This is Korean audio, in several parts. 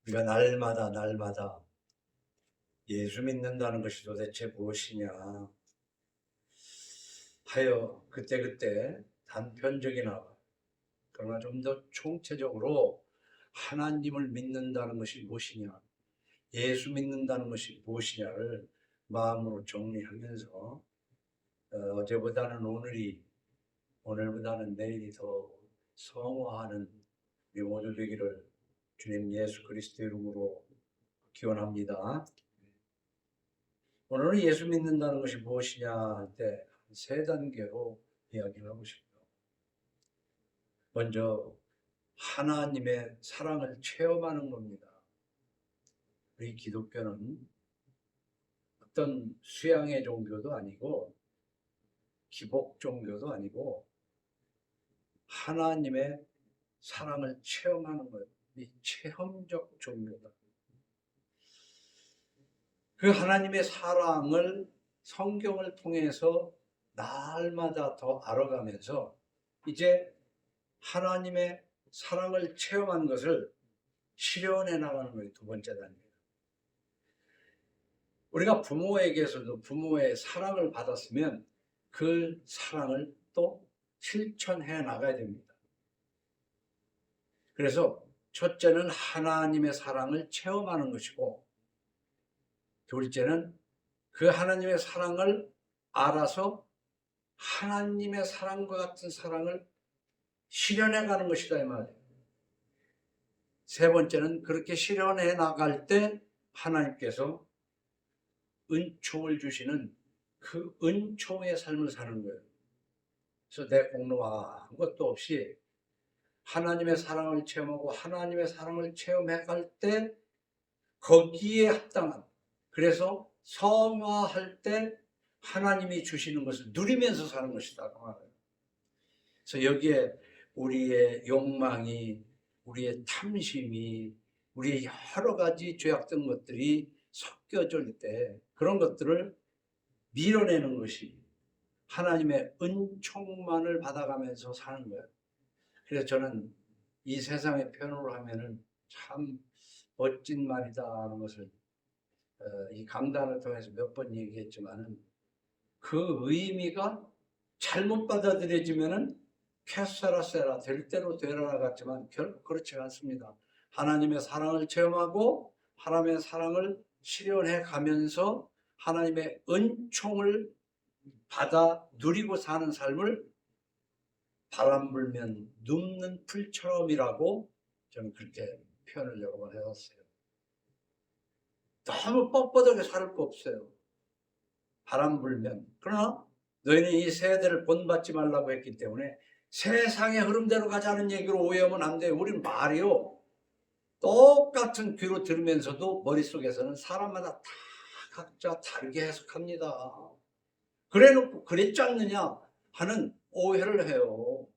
우리가 날마다 예수 믿는다는 것이 도대체 무엇이냐 하여 그때그때 단편적이나 그러나 좀 더 총체적으로 하나님을 믿는다는 것이 무엇이냐, 예수 믿는다는 것이 무엇이냐를 마음으로 정리하면서 어제보다는 오늘보다는 내일이 더 성화하는 우리 모두 되기를 주님 예수 그리스도 이름으로 기원합니다. 오늘은 예수 믿는다는 것이 무엇이냐 할 때 세 단계로 이야기를 하고 싶어요. 먼저 하나님의 사랑을 체험하는 겁니다. 우리 기독교는 어떤 수양의 종교도 아니고 기복 종교도 아니고 하나님의 사랑을 체험하는 거예요. 이 체험적 종교다. 그 하나님의 사랑을 성경을 통해서 날마다 더 알아가면서 이제 하나님의 사랑을 체험한 것을 실현해 나가는 거예요. 두 번째 단계. 우리가 부모에게서도 부모의 사랑을 받았으면 그 사랑을 또 실천해 나가야 됩니다. 그래서 첫째는 하나님의 사랑을 체험하는 것이고, 둘째는 그 하나님의 사랑을 알아서 하나님의 사랑과 같은 사랑을 실현해 가는 것이다 이 말이에요. 세 번째는 그렇게 실현해 나갈 때 하나님께서 은총을 주시는 그 은총의 삶을 사는 거예요. 그래서 내 공로한 것도 없이 하나님의 사랑을 체험하고 하나님의 사랑을 체험해 갈 때 거기에 합당한, 그래서 성화할 때 하나님이 주시는 것을 누리면서 사는 것이다 그 말이에요. 그래서 여기에 우리의 욕망이, 우리의 탐심이, 우리의 여러 가지 죄악된 것들이 섞여질 때 그런 것들을 밀어내는 것이 하나님의 은총만을 받아가면서 사는 거예요. 그래서 저는 이 세상의 표현으로 하면은 참 멋진 말이다 하는 것을 이 강단을 통해서 몇 번 얘기했지만은 그 의미가 잘못 받아들여지면은 캐사라세라 될 대로 되라 같지만 결코 그렇지 않습니다. 하나님의 사랑을 체험하고 하나님의 사랑을 실현해 가면서 하나님의 은총을 받아 누리고 사는 삶을 바람 불면 눕는 풀처럼이라고 저는 그렇게 표현을 여러 번 해왔어요. 너무 뻣뻣하게 살 거 없어요. 바람 불면. 그러나 너희는 이 세대를 본받지 말라고 했기 때문에 세상의 흐름대로 가자는 얘기로 오해하면 안 돼요. 우리는 말이요, 똑같은 귀로 들으면서도 머릿속에서는 사람마다 다 각자 다르게 해석합니다. 그래놓고 그랬지 않느냐 하는 오해를 해요.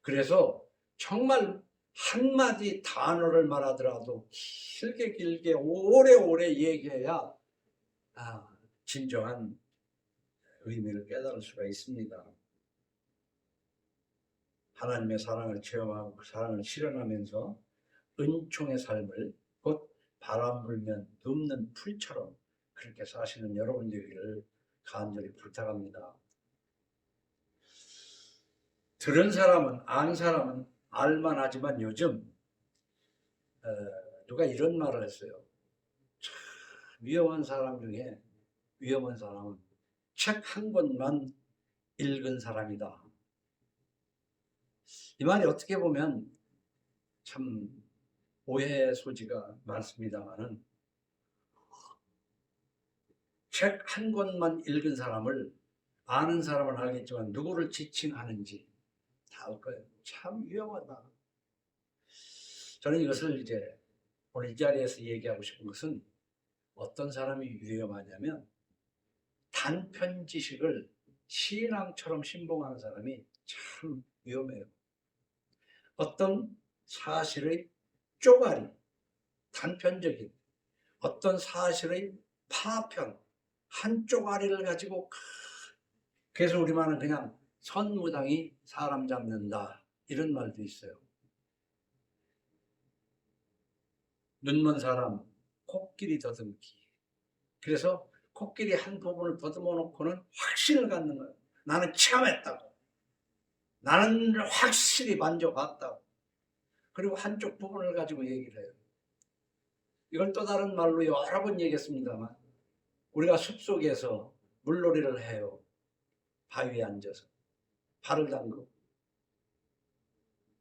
그래서 정말 한마디 단어를 말하더라도 길게 오래오래 얘기해야 진정한 의미를 깨달을 수가 있습니다. 하나님의 사랑을 체험하고 그 사랑을 실현하면서 은총의 삶을 곧 바람 불면 눕는 풀처럼 그렇게 사시는 여러분 되기를 간절히 부탁합니다. 들은 사람은, 안 사람은 알만하지만 요즘 누가 이런 말을 했어요. 참 위험한 사람 중에 위험한 사람은 책 한 권만 읽은 사람이다. 이 말이 어떻게 보면 참 오해의 소지가 많습니다만은, 책 한 권만 읽은 사람을 아는 사람은 알겠지만 누구를 지칭하는지 다 알 거예요. 참 위험하다. 저는 이것을 이제 오늘 이 자리에서 얘기하고 싶은 것은 어떤 사람이 위험하냐면 단편 지식을 신앙처럼 신봉하는 사람이 참 위험해요. 어떤 사실의 쪼가리, 단편적인 어떤 사실의 파편, 한 쪼가리를 가지고 그래서 우리말은 그냥 선무당이 사람 잡는다 이런 말도 있어요. 눈먼 사람 코끼리 더듬기. 그래서 코끼리 한 부분을 더듬어 놓고는 확신을 갖는 거예요. 나는 체험했다고. 나는 확실히 만져봤다고. 그리고 한쪽 부분을 가지고 얘기를 해요. 이걸 또 다른 말로 여러 번 얘기했습니다만, 우리가 숲속에서 물놀이를 해요. 바위에 앉아서 발을 담그고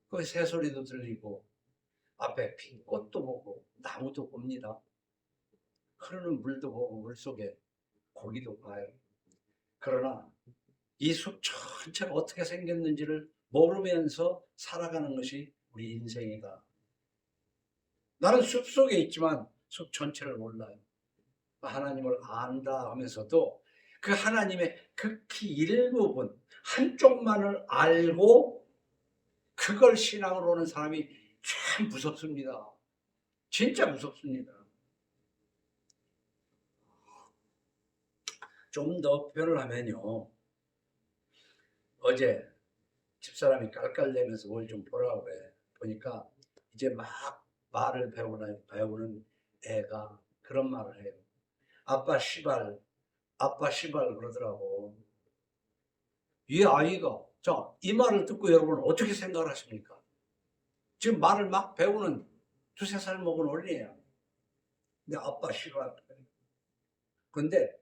그 새소리도 들리고 앞에 핀 꽃도 보고 나무도 봅니다. 흐르는 물도 보고 물속에 고기도 봐요. 그러나 이 숲 전체가 어떻게 생겼는지를 모르면서 살아가는 것이 우리 인생이다. 나는 숲속에 있지만 숲 전체를 몰라요. 하나님을 안다 하면서도 그 하나님의 극히 일부분, 한쪽만을 알고 그걸 신앙으로 오는 사람이 참 무섭습니다. 진짜 무섭습니다. 좀 더 표현을 하면요. 어제 집사람이 깔깔대면서 뭘 좀 보라고 해. 보니까 이제 막 말을 배우는 애가 그런 말을 해요. 아빠 시발, 아빠 시발 그러더라고. 이 아이가, 자, 이 말을 듣고 여러분 어떻게 생각을 하십니까? 지금 말을 막 배우는 두세 살 먹은 어린애야. 근데 아빠 시발. 근데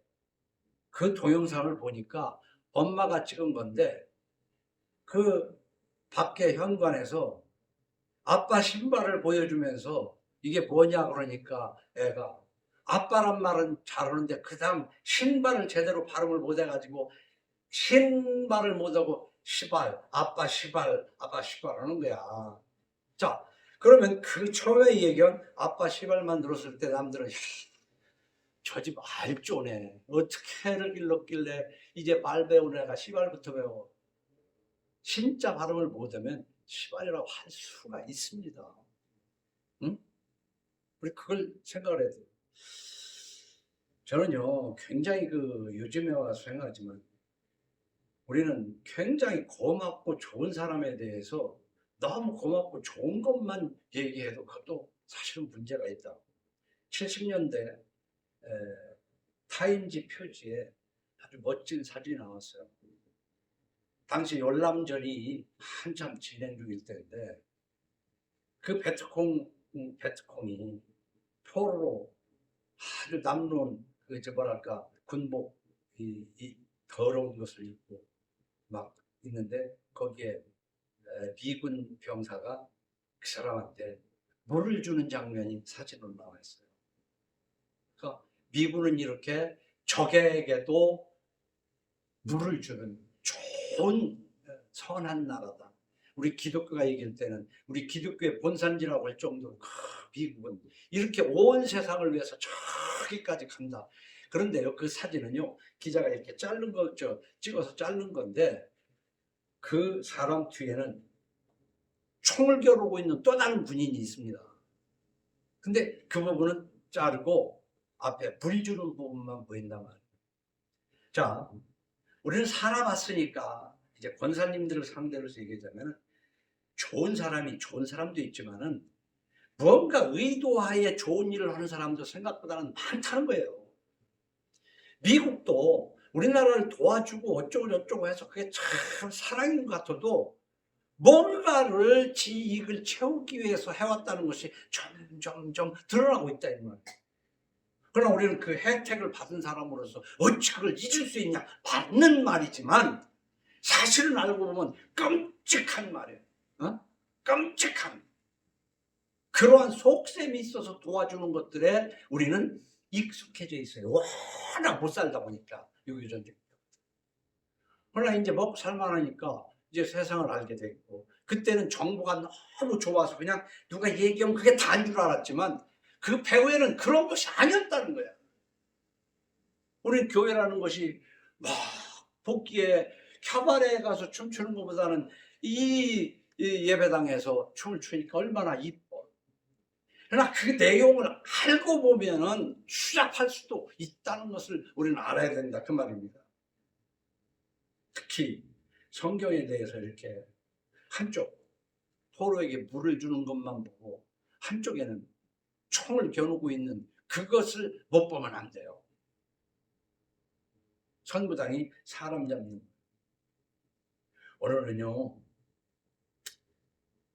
그 동영상을 보니까 엄마가 찍은 건데 그 밖에 현관에서 아빠 신발을 보여주면서 이게 뭐냐 그러니까 애가 아빠란 말은 잘하는데 그 다음 신발을 제대로 발음을 못해가지고 신발을 못하고 시발, 아빠 시발, 아빠 시발 하는 거야. 자, 그러면 그 처음에 얘기한 아빠 시발만 들었을 때 남들은 저 집 알조네. 어떻게 애를 길렀길래 이제 말 배우는 애가 시발부터 배워. 진짜 발음을 못하면 시발이라고 할 수가 있습니다. 응? 우리 그걸 생각을 해야 돼요. 저는요, 굉장히 요즘에 와서 생각하지만 우리는 굉장히 고맙고 좋은 사람에 대해서 너무 고맙고 좋은 것만 얘기해도 그것도 사실은 문제가 있다. 70년대 타임지 표지에 아주 멋진 사진이 나왔어요. 당시 열람절이 한참 진행 중일 때인데 그 베트콩이 포로로 아주 남루한 뭐랄까 군복 이 더러운 것을 입고 막 있는데 거기에 미군 병사가 그 사람한테 물을 주는 장면이 사진으로 나와 있어요. 그러니까 미군은 이렇게 적에게도 물을 주는 좋은 선한 나라다. 우리 기독교가 얘기할 때는 우리 기독교의 본산지라고 할 정도로 미국은 이렇게 온 세상을 위해서 저기까지 간다. 그런데요, 그 사진은요, 기자가 이렇게 자른 거, 찍어서 자른 건데, 그 사람 뒤에는 총을 겨루고 있는 또 다른 군인이 있습니다. 근데 그 부분은 자르고 앞에 불 주는 부분만 보인단 말이에요. 자, 우리는 살아봤으니까 이제 권사님들을 상대로 얘기하자면 좋은 사람이 좋은 사람도 있지만은 무언가 의도하에 좋은 일을 하는 사람도 생각보다는 많다는 거예요. 미국도 우리나라를 도와주고 어쩌고 저쩌고 해서 그게 참 사랑인 것 같아도 뭔가를 지 이익을 채우기 위해서 해왔다는 것이 점점 드러나고 있다 이 말이에요. 그러나 우리는 그 혜택을 받은 사람으로서 어찌 그걸 잊을 수 있냐, 맞는 말이지만 사실은 알고 보면 끔찍한 말이에요. 끔찍한 그러한 속셈이 있어서 도와주는 것들에 우리는 익숙해져 있어요. 워낙 못 살다 보니까 유교전쟁. 그러나 이제 먹고 살만하니까 이제 세상을 알게 됐고, 그때는 정보가 너무 좋아서 그냥 누가 얘기하면 그게 다인 줄 알았지만 그 배후에는 그런 것이 아니었다는 거야. 우리는 교회라는 것이 막 복귀에 캬바레에 가서 춤추는 것보다는 이 예배당에서 춤을 추니까 얼마나 이뻐. 그러나 그 내용을 알고 보면은 추잡할 수도 있다는 것을 우리는 알아야 된다 그 말입니다. 특히 성경에 대해서 이렇게 한쪽 포로에게 물을 주는 것만 보고 한쪽에는 총을 겨누고 있는 그것을 못 보면 안 돼요. 선부당이 사람 잡는. 오늘은요,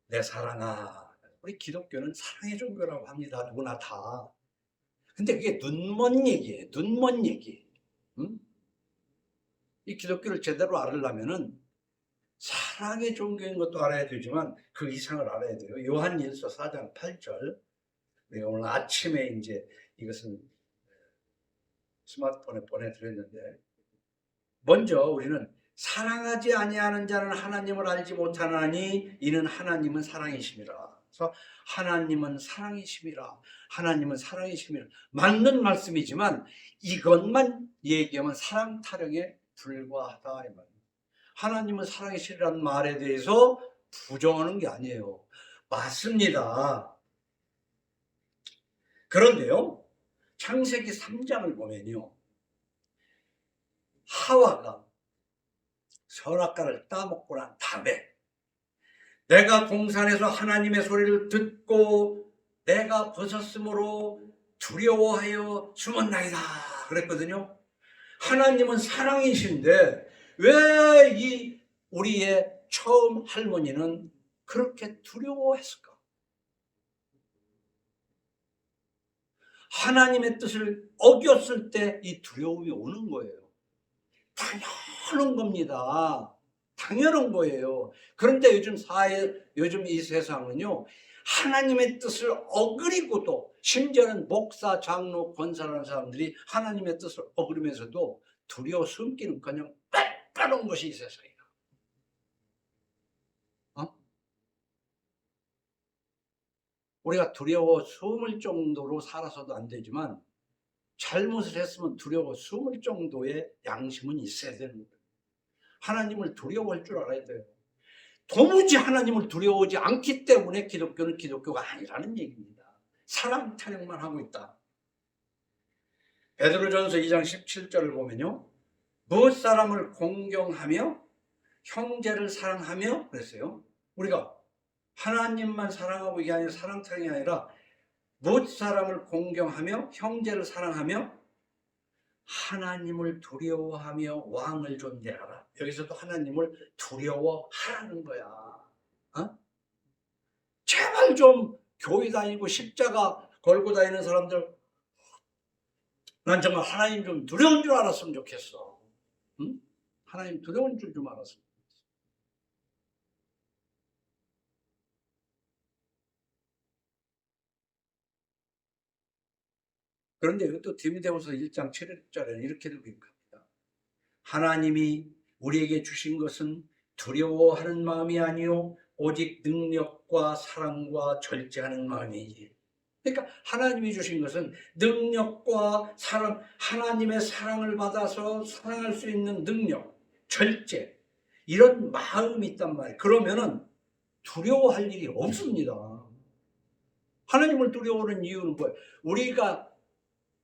내 사랑아. 우리 기독교는 사랑의 종교라고 합니다. 누구나 다. 근데 그게 눈먼 얘기예요. 눈먼 얘기. 응? 이 기독교를 제대로 알으려면은 사랑의 종교인 것도 알아야 되지만 그 이상을 알아야 돼요. 요한일서 4장 8절. 내가 오늘 아침에 이제 이것은 스마트폰에 보내드렸는데, 먼저 우리는 사랑하지 아니하는 자는 하나님을 알지 못하나니 이는 하나님은 사랑이심이라. 그래서 하나님은 사랑이심이라. 하나님은 사랑이심이라. 맞는 말씀이지만 이것만 얘기하면 사랑 타령에 불과하다 이 말입니다. 하나님은 사랑이시라는 말에 대해서 부정하는 게 아니에요. 맞습니다. 그런데요, 창세기 3장을 보면요, 하와가 선악과를 따먹고 난 다음에 내가 동산에서 하나님의 소리를 듣고 내가 벗었으므로 두려워하여 숨었나이다 그랬거든요. 하나님은 사랑이신데 왜 이 우리의 처음 할머니는 그렇게 두려워했을까? 하나님의 뜻을 어겼을 때 이 두려움이 오는 거예요. 당연한 겁니다. 당연한 거예요. 그런데 요즘 이 세상은요, 하나님의 뜻을 어그리고도, 심지어는 목사, 장로, 권사라는 사람들이 하나님의 뜻을 어그리면서도 두려워 숨기는 그냥 빼빼놓은 것이 이 세상이에요. 우리가 두려워 숨을 정도로 살아서도 안 되지만 잘못을 했으면 두려워 숨을 정도의 양심은 있어야 되는 거예요. 하나님을 두려워할 줄 알아야 돼요. 도무지 하나님을 두려워하지 않기 때문에 기독교는 기독교가 아니라는 얘기입니다. 사랑 타령만 하고 있다. 베드로전서 2장 17절을 보면요, 무엇 사람을 공경하며 형제를 사랑하며 그랬어요. 우리가 하나님만 사랑하고 이게 아니라 사랑 타령이 아니라 무엇 사람을 공경하며 형제를 사랑하며 하나님을 두려워하며 왕을 존대하라. 여기서도 하나님을 두려워하라는 거야. 어? 제발 좀 교회 다니고 십자가 걸고 다니는 사람들, 난 정말 하나님 좀 두려운 줄 알았으면 좋겠어. 응? 하나님 두려운 줄 좀 알았으면 좋겠어. 그런데 이것도 디모데후서 1장 7절에는 이렇게 기록합니다. 하나님이 우리에게 주신 것은 두려워하는 마음이 아니요 오직 능력과 사랑과 절제하는 마음이지. 그러니까 하나님이 주신 것은 능력과 사랑, 하나님의 사랑을 받아서 사랑할 수 있는 능력, 절제, 이런 마음이 있단 말이에요. 그러면은 두려워할 일이 없습니다. 하나님을 두려워하는 이유는 뭐예요? 우리가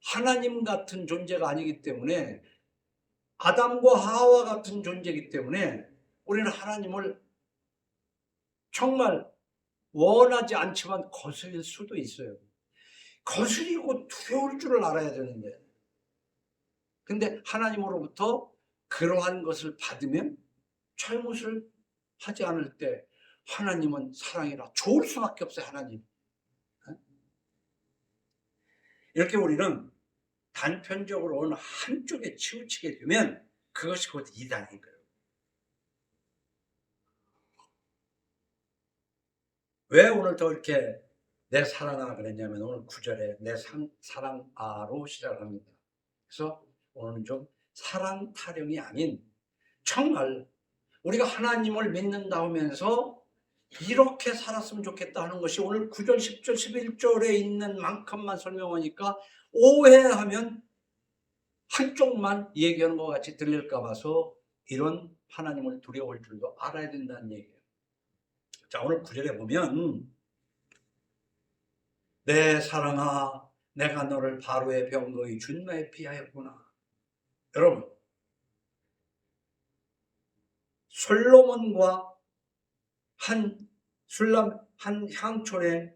하나님 같은 존재가 아니기 때문에, 아담과 하와 같은 존재이기 때문에 우리는 하나님을 정말 원하지 않지만 거슬릴 수도 있어요. 거슬리고 두려울 줄을 알아야 되는데, 근데 하나님으로부터 그러한 것을 받으면 잘못을 하지 않을 때 하나님은 사랑이라 좋을 수밖에 없어요. 하나님. 이렇게 우리는 단편적으로 어느 한쪽에 치우치게 되면 그것이 곧 이단인 거예요. 왜 오늘 또 이렇게 내 사랑아 그랬냐면, 오늘 9절에 내 사랑아로 시작합니다. 그래서 오늘은 좀 사랑 타령이 아닌 정말 우리가 하나님을 믿는다 하면서 이렇게 살았으면 좋겠다 하는 것이 오늘 9절, 10절, 11절에 있는 만큼만 설명하니까 오해하면 한쪽만 얘기하는 것 같이 들릴까 봐서 이런 하나님을 두려워할 줄도 알아야 된다는 얘기예요. 자, 오늘 9절에 보면 내 사랑아 내가 너를 바로의 병거의 준나에 피하였구나. 여러분, 솔로몬과 한 향촌의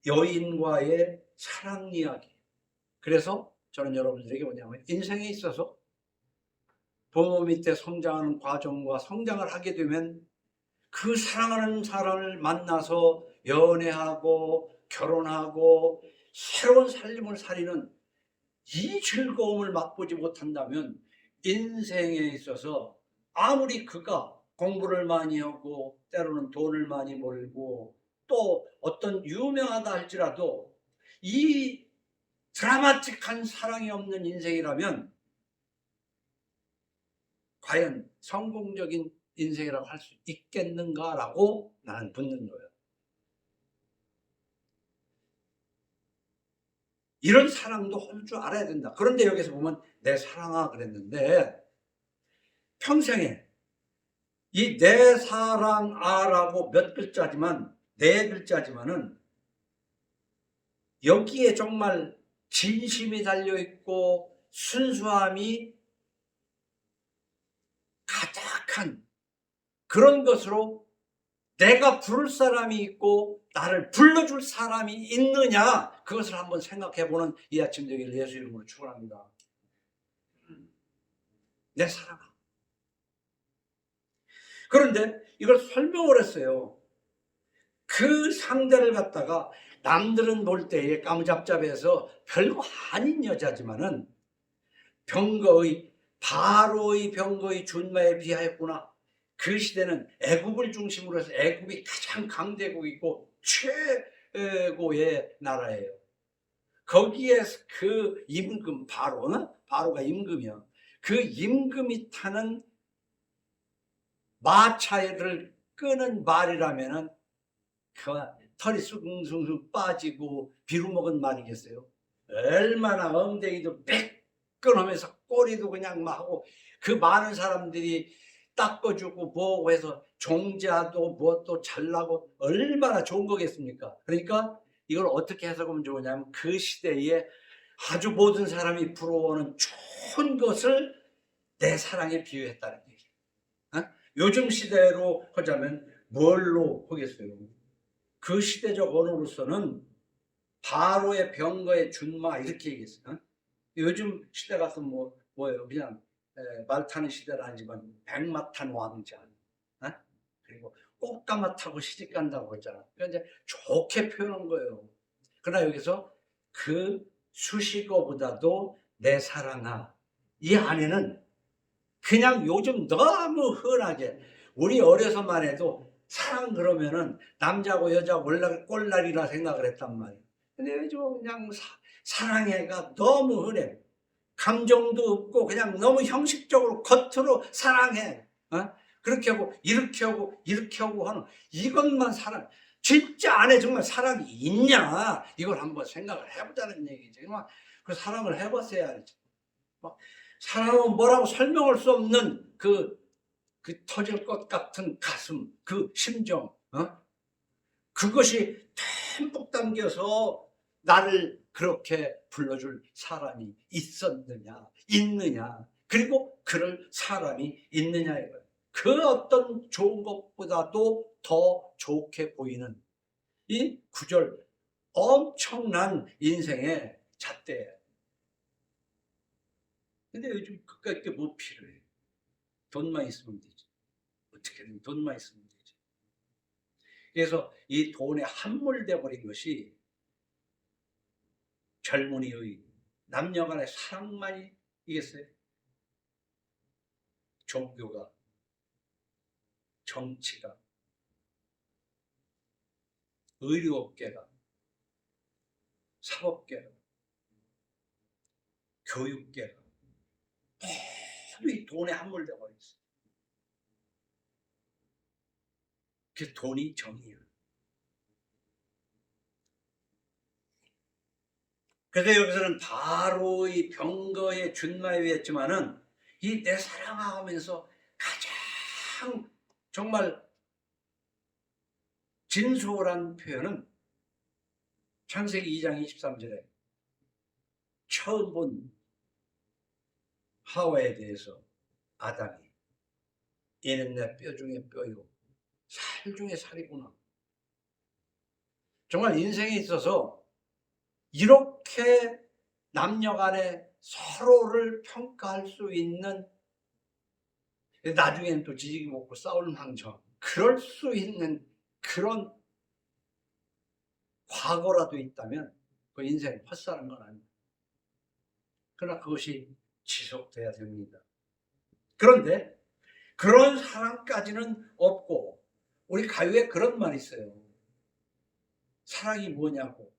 여인과의 사랑 이야기. 그래서 저는 여러분들에게 뭐냐면 인생에 있어서 부모 밑에 성장하는 과정과 성장을 하게 되면 그 사랑하는 사람을 만나서 연애하고 결혼하고 새로운 삶을 살리는 이 즐거움을 맛보지 못한다면 인생에 있어서 아무리 그가 공부를 많이 하고 때로는 돈을 많이 벌고 또 어떤 유명하다 할지라도 이 드라마틱한 사랑이 없는 인생이라면 과연 성공적인 인생이라고 할 수 있겠는가라고 나는 묻는 거예요. 이런 사랑도 할 줄 알아야 된다. 그런데 여기서 보면 내 사랑아 그랬는데 평생에 이 내 사랑아라고 몇 글자지만 네 글자지만은 여기에 정말 진심이 달려있고 순수함이 가득한 그런 것으로 내가 부를 사람이 있고 나를 불러줄 사람이 있느냐 그것을 한번 생각해보는 이 아침 되기를 예수 이름으로 축원합니다. 내 사랑아. 그런데 이걸 설명을 했어요. 그 상대를 갖다가 남들은 볼 때에 까무잡잡해서 별거 아닌 여자지만은 바로의 병거의 준마에 비하였구나. 그 시대는 애굽을 중심으로 해서 애굽이 가장 강대국이고 최고의 나라예요. 거기에 그 임금 바로가 임금이야. 그 임금이 타는 마차를 끄는 말이라면은 그 털이 숭숭숭 빠지고 비루먹은 말이겠어요. 얼마나 엉덩이도 매끈하면서 꼬리도 그냥 막 하고 그 많은 사람들이 닦아주고 뭐고 해서 종자도 뭣도 잘나고 얼마나 좋은 거겠습니까? 그러니까 이걸 어떻게 해석하면 좋으냐면 그 시대에 아주 모든 사람이 부러워하는 좋은 것을 내 사랑에 비유했다는 얘기예요. 어? 요즘 시대로 하자면 뭘로 하겠어요? 그 시대적 언어로서는 바로의 병거의 준마 이렇게 얘기했어요. 요즘 시대 같은 뭐예요? 그냥 말 타는 시대는 아니지만 백마 탄 왕자, 그리고 꽃가마 타고 시집 간다고 했잖아. 그러니까 이제 좋게 표현한 거예요. 그러나 여기서 그 수식어보다도 내 사랑아 이 안에는 그냥 요즘 너무 흔하게 우리 어려서만 해도 사랑 그러면은 남자고 여자고 꼴날이라 생각을 했단 말이에요. 근데 요즘 그냥 사랑해가 너무 흔해. 감정도 없고 그냥 너무 형식적으로 겉으로 사랑해. 그렇게 하고 이렇게 하고 하는 이것만 사랑. 진짜 안에 정말 사랑이 있냐? 이걸 한번 생각을 해보자는 얘기지. 그 사랑을 해봤어야 알지. 사랑은 뭐라고 설명할 수 없는 그 터질 것 같은 가슴, 그 심정, 그것이 듬뿍 담겨서 나를 그렇게 불러줄 사람이 있느냐, 그리고 그럴 사람이 있느냐 이거예요. 그 어떤 좋은 것보다도 더 좋게 보이는 이 구절, 엄청난 인생의 잣대예요. 근데 요즘 그까짓 게 뭐 필요해? 돈만 있으면 되지. 어떻게든 돈만 있으면 되지. 그래서 이 돈에 함몰되어 버린 것이 젊은이의 남녀 간의 사랑만이겠어요? 종교가, 정치가, 의료업계가, 사업계가, 교육계가 모두 이 돈에 함몰되어 버렸어요. 그 돈이 정의야. 그래서 여기서는 바로의 병거의 준마에 위했지만은 이 내 사랑하면서 가장 정말 진솔한 표현은 창세기 2장 23절에 처음 본 하와에 대해서 아담이 얘는 내 뼈 중에 뼈요 살 중에 살이구나. 정말 인생에 있어서 이렇게 남녀 간에 서로를 평가할 수 있는, 나중에는 또 지지기 먹고 싸울 망정, 그럴 수 있는 그런 과거라도 있다면 그 인생 헛사는 건 아닙니다. 그러나 그것이 지속돼야 됩니다. 그런데 그런 사랑까지는 없고, 우리 가요에 그런 말이 있어요. 사랑이 뭐냐고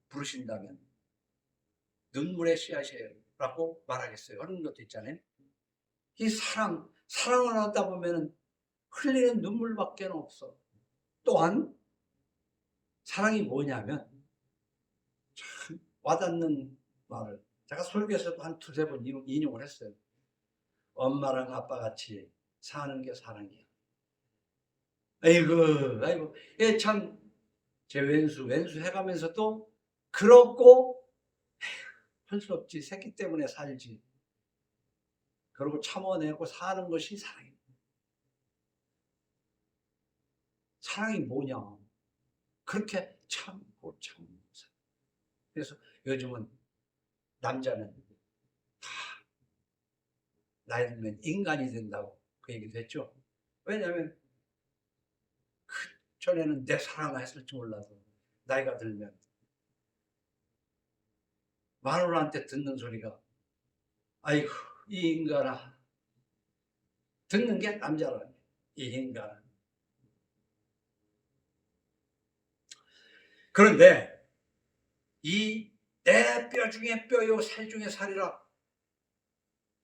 부르신다면 눈물의 씨앗이에요 라고 말하겠어요. 그런 것도 있잖아요. 이 사랑을 하다 보면 흘리는 눈물밖에 없어. 또한 사랑이 뭐냐면, 참 와닿는 말을 제가 설교에서도 한 두세 번 인용을 했어요. 엄마랑 아빠 같이 사는 게 사랑이야. 아이고, 예, 참, 제 왼수 해가면서도 그렇고, 할 수 없지. 새끼 때문에 살지. 그러고 참아내고 사는 것이 사랑입니다. 사랑이 뭐냐? 그렇게 참고. 그래서 요즘은 남자는 다 나이 들면 인간이 된다고 그 얘기도 했죠. 왜냐하면 그 전에는 내 사랑을 했을지 몰라도 나이가 들면 마누라한테 듣는 소리가 아이고 이 인간아, 듣는 게 남자라. 이 인간아. 그런데 이 내 뼈 중에 뼈요 살 중에 살이라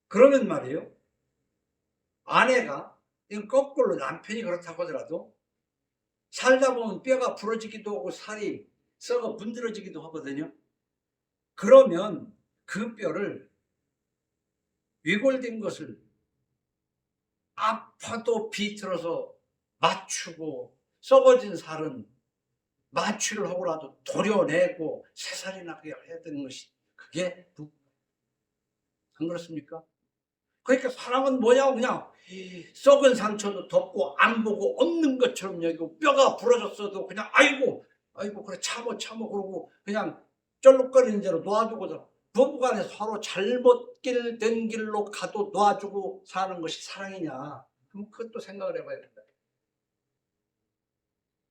그러면 말이에요, 아내가, 이건 거꾸로 남편이 그렇다고 하더라도 살다 보면 뼈가 부러지기도 하고 살이 썩어 문드러지기도 하거든요. 그러면 그 뼈를, 위골된 것을 아파도 비틀어서 맞추고, 썩어진 살은 마취를 하고라도 도려내고 새살이 나게 해야 되는 것이, 그게 안 그렇습니까? 그러니까 사랑은 뭐냐, 그냥 썩은 상처도 덮고 안 보고 없는 것처럼 여기고, 뼈가 부러졌어도 그냥 아이고 그래 참어 그러고 그냥 쩔룩거리는 대로 놔두고서, 부부간에 서로 잘못된 길로 가도 놔주고 사는 것이 사랑이냐? 그럼 그것도 생각을 해봐야 된다.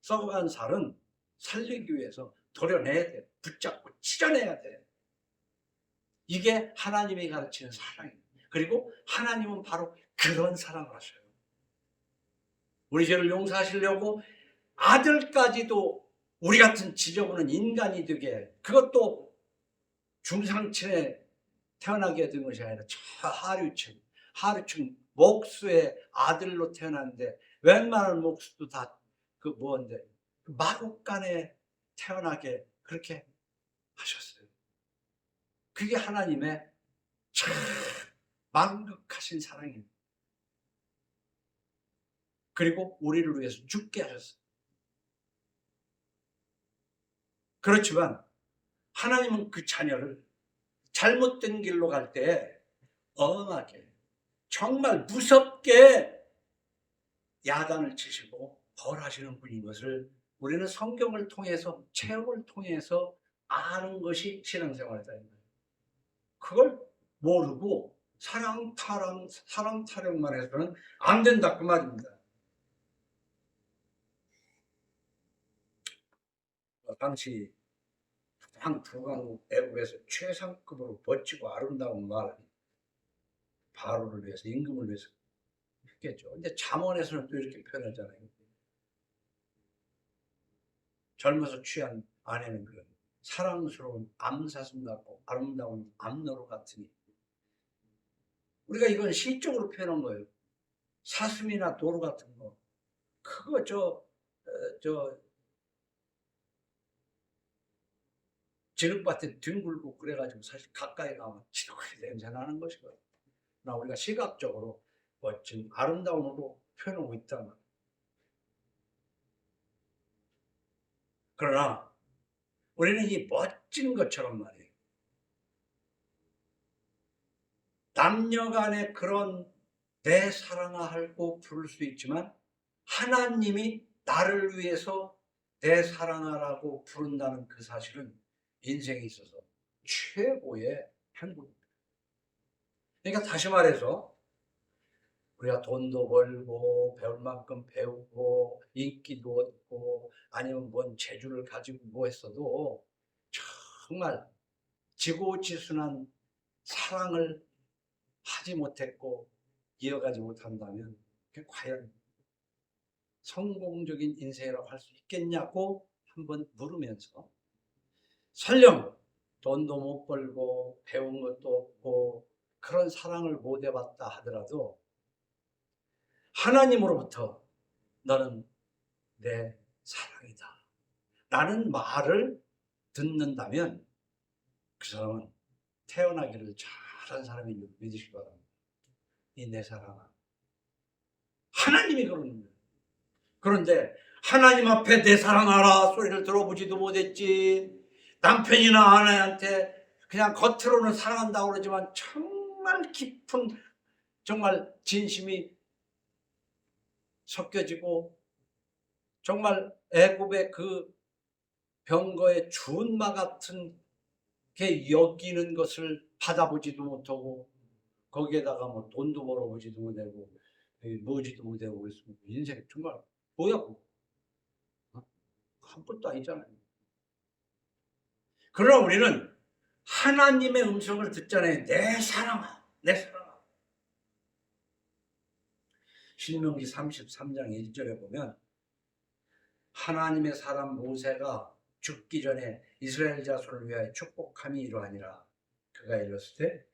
썩어간 살은 살리기 위해서 도려내야 돼. 붙잡고 찢어내야 돼. 이게 하나님이 가르치는 사랑입니다. 그리고 하나님은 바로 그런 사랑을 하셔요. 우리 죄를 용서하시려고 아들까지도 우리 같은 지저분한 인간이 되게, 그것도 중상층에 태어나게 된 것이 아니라 저 하류층 목수의 아들로 태어났는데, 웬만한 목수도 다 그 뭔데 마국간에 태어나게 그렇게 하셨어요. 그게 하나님의 참 만극하신 사랑입니다. 그리고 우리를 위해서 죽게 하셨어요. 그렇지만 하나님은 그 자녀를 잘못된 길로 갈 때 엄하게, 정말 무섭게 야단을 치시고 벌하시는 분인 것을 우리는 성경을 통해서, 체험을 통해서 아는 것이 신앙생활이다. 그걸 모르고 사랑 타령만 해서는 안 된다 그 말입니다. 당시 한 불광국 애국에서 최상급으로 멋지고 아름다운 말, 바로를 위해서, 임금을 위해서 했겠죠. 근데 잠언에서는 또 이렇게 표현하잖아요. 젊어서 취한 아내는 그 사랑스러운 암사슴 같고 아름다운 암노루 같으니, 우리가 이건 시적으로 표현한 거예요. 사슴이나 도루 같은 거, 그거 저 진흙밭에 뒹굴고 그래가지고 사실 가까이 가면 지독하게 냄새 나는 것이거든요. 나 우리가 시각적으로 멋진 아름다움으로 표현하고 있다면, 그러나 우리는 이 멋진 것처럼 말이에요, 남녀 간에 그런 내 사랑하고 부를 수 있지만, 하나님이 나를 위해서 내 사랑하라고 부른다는 그 사실은 인생에 있어서 최고의 행복입니다. 그러니까 다시 말해서 우리가 돈도 벌고 배울 만큼 배우고 인기도 얻고 아니면 뭔 재주를 가지고 뭐 했어도 정말 지고지순한 사랑을 하지 못했고 이어가지 못한다면 그게 과연 성공적인 인생이라고 할 수 있겠냐고 한번 물으면서, 설령 돈도 못 벌고 배운 것도 없고 그런 사랑을 못 해봤다 하더라도 하나님으로부터 너는 내 사랑이다 라는 말을 듣는다면 그 사람은 태어나기를 잘한 사람인 줄 믿으시기 바랍니다. 이 내 사랑아, 하나님이 그러는 거예요. 그런데 하나님 앞에 내 사랑하라 소리를 들어보지도 못했지. 남편이나 아내한테 그냥 겉으로는 사랑한다고 그러지만 정말 깊은 정말 진심이 섞여지고 정말 애굽의 그 병거의 준마 같은 게 여기는 것을 받아보지도 못하고 거기에다가 뭐 돈도 벌어보지도 못하고 뭐지도 못하고 그랬으면 인생 정말 뭐야 그거. 아무것도 아니잖아요. 그러나 우리는 하나님의 음성을 듣잖아요. 내 사랑아, 내 사랑아. 신명기 33장 1절에 보면 하나님의 사람 모세가 죽기 전에 이스라엘 자손을 위하여 축복함이 이러하니라. 그가 이르렀을 때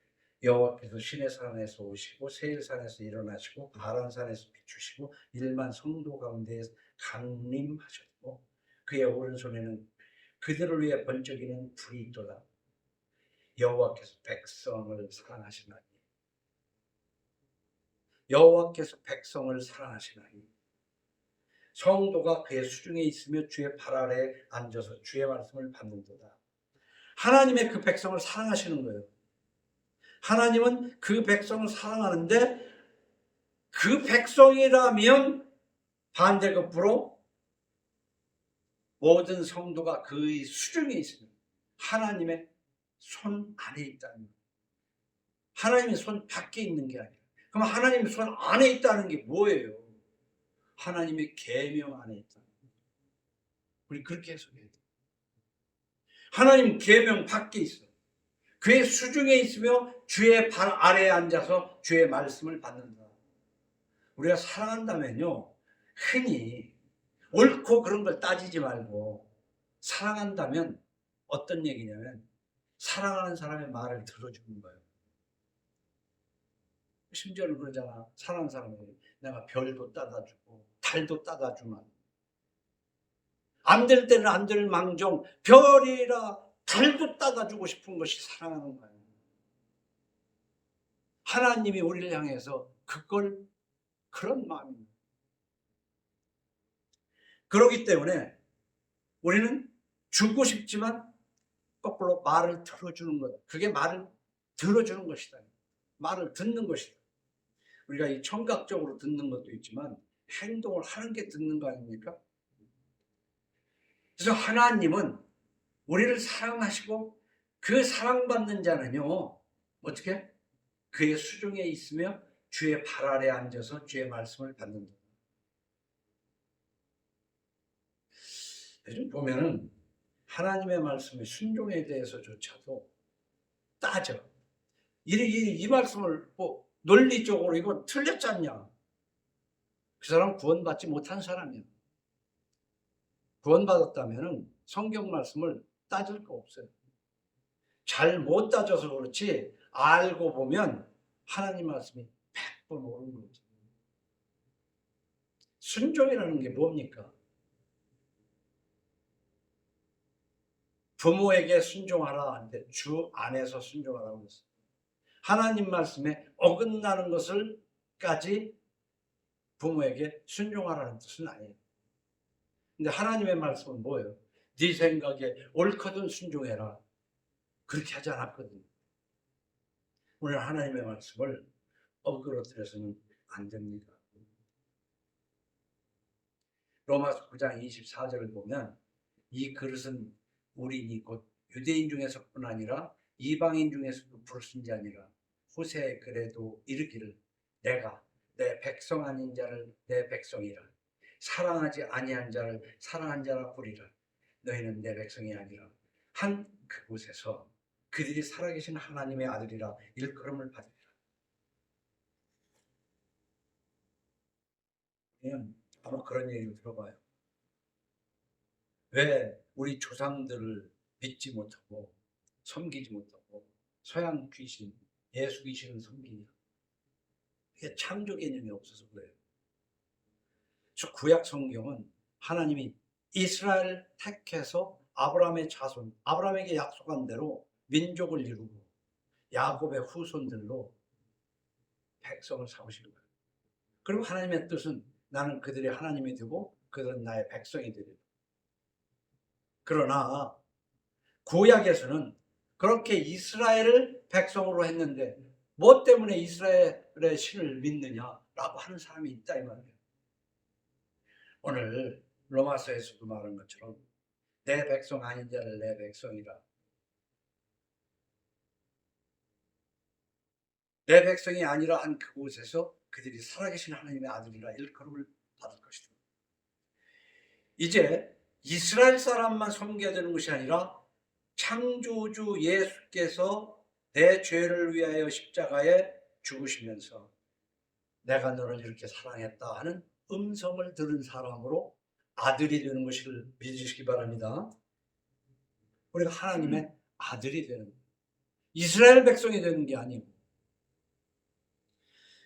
여호와께서 시내산에서 오시고 세일산에서 일어나시고 바란산에서 비추시고 1만 성도 가운데 강림하셨고 그의 오른손에는 그들을 위해 번쩍이는 불이 있도다. 여호와께서 백성을 사랑하시나니 여호와께서 백성을 사랑하시나니 성도가 그의 수중에 있으며 주의 발 아래에 앉아서 주의 말씀을 받는도다. 하나님의 그 백성을 사랑하시는 거예요. 하나님은 그 백성을 사랑하는데 그 백성이라면 반대급부로 모든 성도가 그의 수중에 있으면 하나님의 손 안에 있다는 거예요. 하나님의 손 밖에 있는 게 아니라. 그럼 하나님의 손 안에 있다는 게 뭐예요? 하나님의 계명 안에 있다는 거예요. 우리 그렇게 해석해야 돼요. 하나님 계명 밖에 있어요. 그의 수중에 있으며 주의 발 아래에 앉아서 주의 말씀을 받는다. 우리가 사랑한다면요, 흔히 옳고 그런 걸 따지지 말고 사랑한다면 어떤 얘기냐면 사랑하는 사람의 말을 들어주는 거예요. 심지어는 그러잖아. 사랑하는 사람에게 내가 별도 따다주고 달도 따다주면 안 될 때는 안 될 망정 별이라 달도 따다주고 싶은 것이 사랑하는 거예요. 하나님이 우리를 향해서 그걸 그런 마음입니다. 그렇기 때문에 우리는 주고 싶지만 거꾸로 말을 들어주는 것. 그게 말을 들어주는 것이다. 말을 듣는 것이다. 우리가 이 청각적으로 듣는 것도 있지만 행동을 하는 게 듣는 거 아닙니까? 그래서 하나님은 우리를 사랑하시고 그 사랑받는 자는요, 어떻게? 그의 수중에 있으며 주의 발 아래에 앉아서 주의 말씀을 받는다. 요즘 보면은 하나님의 말씀의 순종에 대해서조차도 따져. 이 말씀을 뭐 논리적으로 이거 틀렸지 않냐? 그 사람 구원받지 못한 사람이야. 구원받았다면 성경 말씀을 따질 거 없어요. 잘 못 따져서 그렇지 알고 보면 하나님 말씀이 100번 옳은 거죠. 순종이라는 게 뭡니까? 부모에게 순종하라 하는데 주 안에서 순종하라고 했어요. 하나님 말씀에 어긋나는 것을까지 부모에게 순종하라는 뜻은 아니에요. 근데 하나님의 말씀은 뭐예요? 네 생각에 옳거든 순종해라. 그렇게 하지 않았거든요. 오늘 하나님의 말씀을 어그러뜨려서는 안 됩니다. 로마서 9장 24절을 보면 이 그릇은 우리니 곧 유대인 중에서뿐 아니라 이방인 중에서도 불순자니라. 호세의 글에도 이르기를 내가 내 백성 아닌 자를 내 백성이라 사랑하지 아니한 자를 사랑한 자라 부리라. 너희는 내 백성이 아니라 한 그곳에서 그들이 살아계신 하나님의 아들이라 일컬음을 받으리라. 그냥 아마 그런 얘기를 들어봐요. 왜 우리 조상들을 믿지 못하고 섬기지 못하고 서양 귀신, 예수 귀신을 섬기냐? 이게 창조 개념이 없어서 그래요. 저 구약 성경은 하나님이 이스라엘 택해서 아브라함의 자손, 아브라함에게 약속한 대로 민족을 이루고 야곱의 후손들로 백성을 삼으신 거예요. 그리고 하나님의 뜻은 나는 그들이 하나님이 되고 그들은 나의 백성이 되리라. 그러나 구약에서는 그렇게 이스라엘을 백성으로 했는데 뭐 때문에 이스라엘의 신을 믿느냐라고 하는 사람이 있다 이 말이에요. 오늘 로마서에서도 말한 것처럼 내 백성 아닌 자를 내 백성이라. 내 백성이 아니라 한 그곳에서 그들이 살아계신 하나님의 아들이라 일컬음을 받을 것이다. 이제 이스라엘 사람만 섬겨야 되는 것이 아니라 창조주 예수께서 내 죄를 위하여 십자가에 죽으시면서 내가 너를 이렇게 사랑했다 하는 음성을 들은 사람으로 아들이 되는 것을 믿으시기 바랍니다. 우리가 하나님의 아들이 되는, 이스라엘 백성이 되는 게 아니고,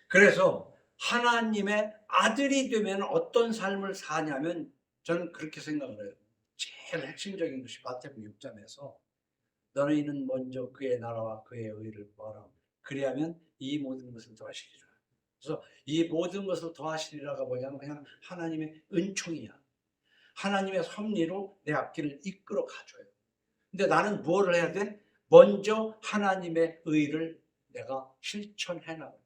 그래서 하나님의 아들이 되면 어떤 삶을 사냐면 저는 그렇게 생각을 해요. 제일 핵심적인 것이 마태복음 6장에서 너희는 먼저 그의 나라와 그의 의를 구하라. 그리하면 이 모든 것을 더하시리라. 그래서 이 모든 것을 더하시리라가 뭐냐면 그냥 하나님의 은총이야. 하나님의 섭리로 내 앞길을 이끌어 가줘요. 근데 나는 무엇을 해야 돼? 먼저 하나님의 의를 내가 실천해 나가요.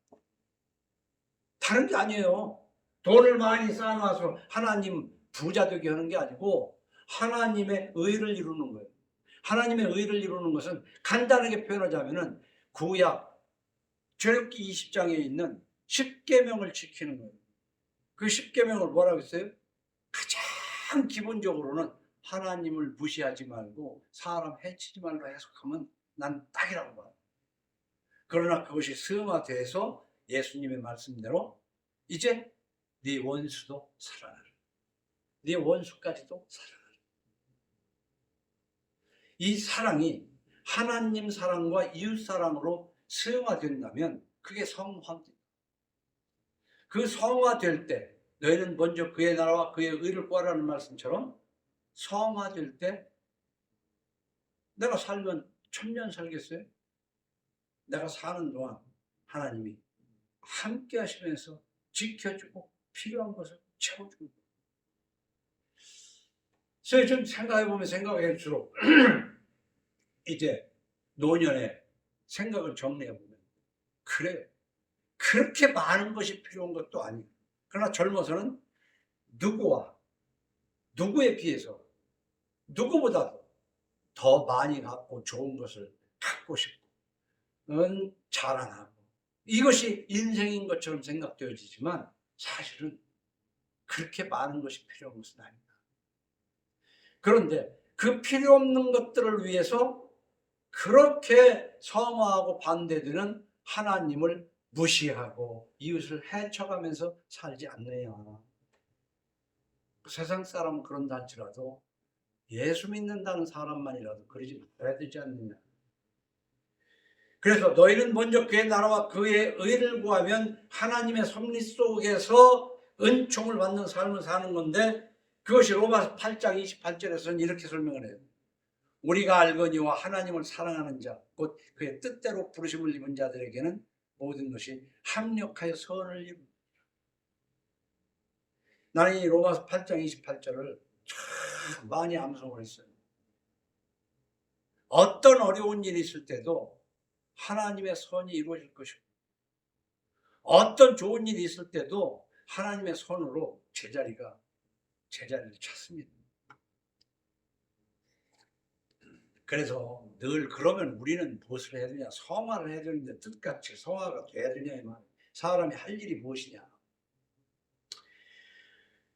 다른 게 아니에요. 돈을 많이 쌓아놔서 하나님 부자 되게 하는 게 아니고 하나님의 의를 이루는 거예요. 하나님의 의를 이루는 것은 간단하게 표현하자면은 구약 출애굽기 20장에 있는 10계명을 지키는 거예요. 그 10계명을 뭐라고 했어요? 가장 기본적으로는 하나님을 무시하지 말고 사람 해치지 말라 해석하면 난 딱이라고 봐요. 그러나 그것이 승화돼서 예수님의 말씀대로 이제 네 원수도 사랑하라. 네 원수까지도 사랑하라. 이 사랑이 하나님 사랑과 이웃 사랑으로 승화된다면 그게 성화입니다. 그 성화될 때 너희는 먼저 그의 나라와 그의 의를 구하라는 말씀처럼 성화될 때 내가 살면 1000년 살겠어요? 내가 사는 동안 하나님이 함께 하시면서 지켜주고 필요한 것을 채워주고. 그래서 좀 생각해보면 생각할수록 이제 노년에 생각을 정리해보면 그래요. 그렇게 많은 것이 필요한 것도 아니에요. 그러나 젊어서는 누구에 비해서 누구보다도 더 많이 갖고 좋은 것을 갖고 싶고 자랑하고 이것이 인생인 것처럼 생각되어지지만 사실은 그렇게 많은 것이 필요한 것은 아닙니다. 그런데 그 필요 없는 것들을 위해서 그렇게 성화하고 반대되는 하나님을 무시하고 이웃을 해쳐가면서 살지 않느냐. 세상 사람은 그런다 할지라도 예수 믿는다는 사람만이라도 그러지 말아야 되지 않느냐. 그래서 너희는 먼저 그의 나라와 그의 의를 구하면 하나님의 섭리 속에서 은총을 받는 삶을 사는 건데 그것이 로마서 8장 28절에서는 이렇게 설명을 해요. 우리가 알거니와 하나님을 사랑하는 자, 곧 그의 뜻대로 부르심을 입은 자들에게는 모든 것이 합력하여 선을 이룹니다. 나는 이 로마서 8장 28절을 참 많이 암송을 했어요. 어떤 어려운 일이 있을 때도 하나님의 선이 이루어질 것이고 어떤 좋은 일이 있을 때도 하나님의 손으로 제자리를 찾습니다. 그래서 늘 그러면 우리는 무엇을 해야 되냐? 성화를 해야 되는데 뜻같이 성화가 돼야 되냐 이 말. 사람이 할 일이 무엇이냐?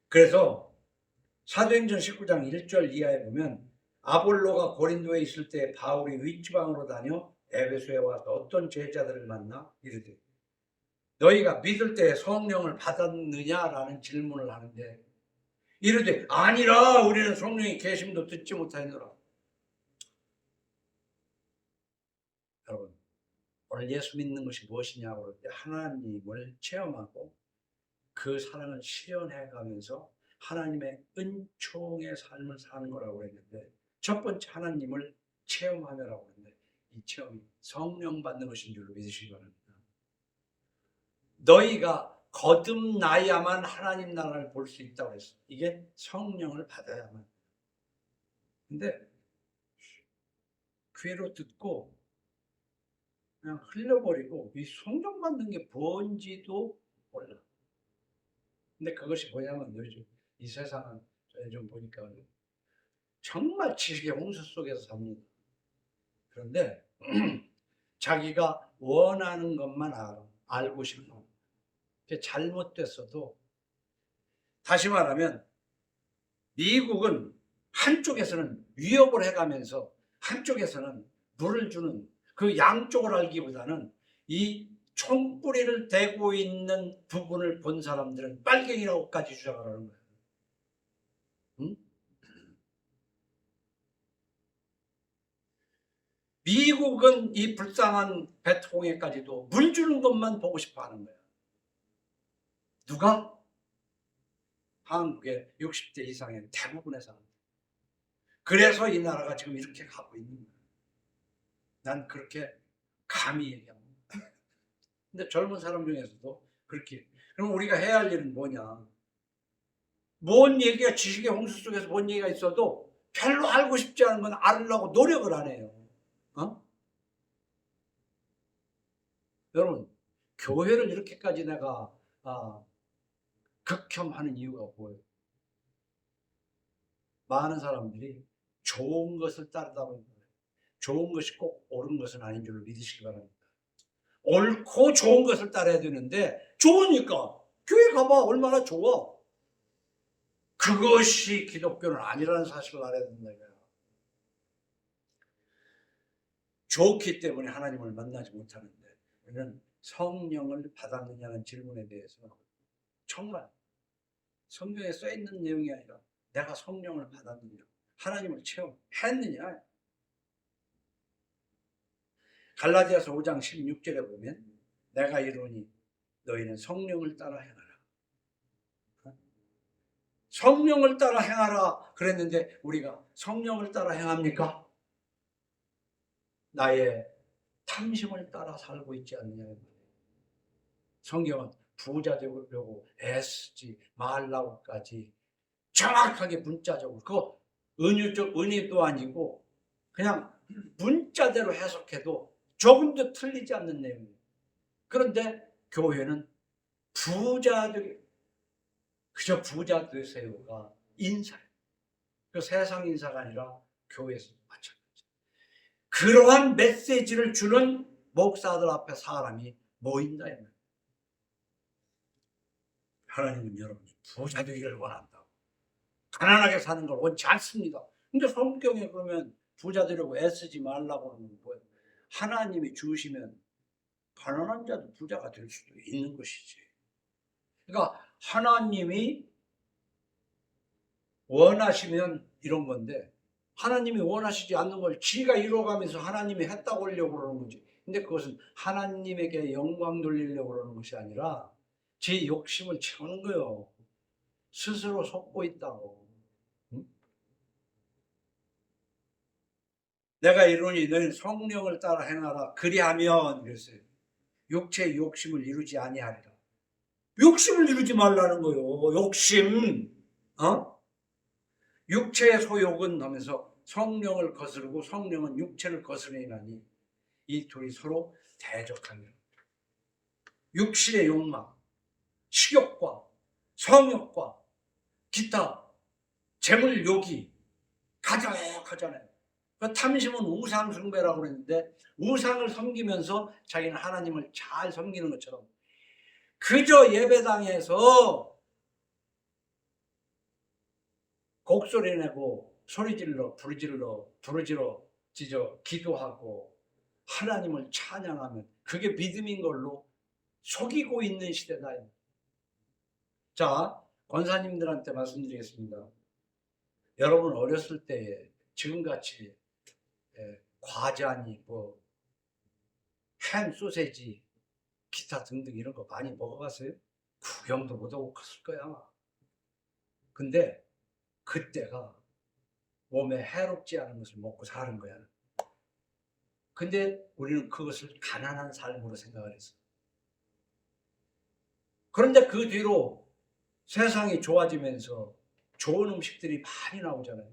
그래서 사도행전 19장 1절 이하에 보면 아볼로가 고린도에 있을 때 바울이 윗지방으로 다녀 에베소에 와서 어떤 제자들을 만나 이르되 너희가 믿을 때 성령을 받았느냐라는 질문을 하는데 이르되 아니라 우리는 성령의 계심도 듣지 못하였노라. 여러분 오늘 예수 믿는 것이 무엇이냐고 그럴 때 하나님을 체험하고 그 사랑을 실현해 가면서 하나님의 은총의 삶을 사는 거라고 했는데 첫 번째 하나님을 체험하며라고 했는데 이 체험이 성령 받는 것인 줄로 믿으시기 바랍니다. 너희가 거듭나야만 하나님 나라를 볼 수 있다고 했어. 이게 성령을 받아야만. 근데 귀로 듣고 그냥 흘려버리고 이 성령 받는 게 뭔지도 몰라. 근데 그것이 뭐냐면 요즘 이 세상은 요즘 보니까 정말 지식의 홍수 속에서 삽니다. 그런데 자기가 원하는 것만 알고 싶어. 그게 잘못됐어도 다시 말하면 미국은 한쪽에서는 위협을 해가면서 한쪽에서는 물을 주는 그 양쪽을 알기보다는 이 총뿌리를 대고 있는 부분을 본 사람들은 빨갱이라고까지 주장을 하는 거예요. 응? 미국은 이 불쌍한 베트콩에까지도 물 주는 것만 보고 싶어 하는 거예요. 누가? 한국의 60대 이상의 대부분의 사람들. 그래서 이 나라가 지금 이렇게 가고 있는 거예요. 난 그렇게 감히 얘기합니다. 근데 젊은 사람 중에서도 그렇게. 그럼 우리가 해야 할 일은 뭐냐? 뭔 얘기가 지식의 홍수 속에서 뭔 얘기가 있어도 별로 알고 싶지 않은 건 알으려고 노력을 안 해요. 어? 여러분, 교회를 이렇게까지 내가 극혐하는 이유가 뭐예요? 많은 사람들이 좋은 것을 따르다 보니까 좋은 것이 꼭 옳은 것은 아닌 줄로 믿으시기 바랍니다. 옳고 좋은 것을 따라야 되는데 좋으니까 교회 가봐 얼마나 좋아. 그것이 기독교는 아니라는 사실을 알아야 된다. 좋기 때문에 하나님을 만나지 못하는데 우리는 성령을 받았느냐는 질문에 대해서 정말 성경에 써있는 내용이 아니라 내가 성령을 받았느냐 하나님을 체험했느냐. 갈라디아서 5장 16절에 보면 내가 이르노니 너희는 성령을 따라 행하라. 성령을 따라 행하라 그랬는데 우리가 성령을 따라 행합니까? 나의 탐심을 따라 살고 있지 않느냐. 성경은 부자 되려고 애쓰지 말라고까지 정확하게 문자적으로 그거 은유도 아니고 그냥 문자대로 해석해도 조금도 틀리지 않는 내용이에요. 그런데 교회는 부자들이 그저 부자 되세요가 인사예요. 그 세상 인사가 아니라 교회에서 마찬가지예요. 그러한 메시지를 주는 목사들 앞에 사람이 모인다. 하나님은 여러분이 부자 되기를 원한다고. 가난하게 사는 걸 원치 않습니다. 근데 성경에 그러면 부자 되려고 애쓰지 말라고 하는 건 뭐예요? 하나님이 주시면 가난한 자도 부자가 될 수도 있는 것이지. 그러니까 하나님이 원하시면 이런 건데 하나님이 원하시지 않는 걸 지가 이뤄가면서 하나님이 했다고 하려고 그러는 거지. 근데 그것은 하나님에게 영광 돌리려고 그러는 것이 아니라 제 욕심을 채우는 거예요. 스스로 속고 있다고. 응? 내가 이르노니 너희는 성령을 따라 행하라. 그리하면 그랬어요. 육체의 욕심을 이루지 아니하리라. 욕심을 이루지 말라는 거예요. 욕심. 육체의 소욕은 하면서 성령을 거스르고 성령은 육체를 거스르나니 이 둘이 서로 대적하며 육신의 욕망, 식욕과 성욕과 기타 재물 욕이 가득하잖아요. 그 탐심은 우상 숭배라고 그랬는데 우상을 섬기면서 자기는 하나님을 잘 섬기는 것처럼 그저 예배당에서 곡소리 내고 소리질러 부르짖어 기도하고 하나님을 찬양하면 그게 믿음인 걸로 속이고 있는 시대다. 자, 권사님들한테 말씀드리겠습니다. 여러분 어렸을 때에 지금같이 과자니 햄, 소세지, 기타 등등 이런 거 많이 먹어봤어요? 구경도 못 하고 컸을 거야. 근데 그때가 몸에 해롭지 않은 것을 먹고 사는 거야. 근데 우리는 그것을 가난한 삶으로 생각을 했어. 그런데 그 뒤로 세상이 좋아지면서 좋은 음식들이 많이 나오잖아요.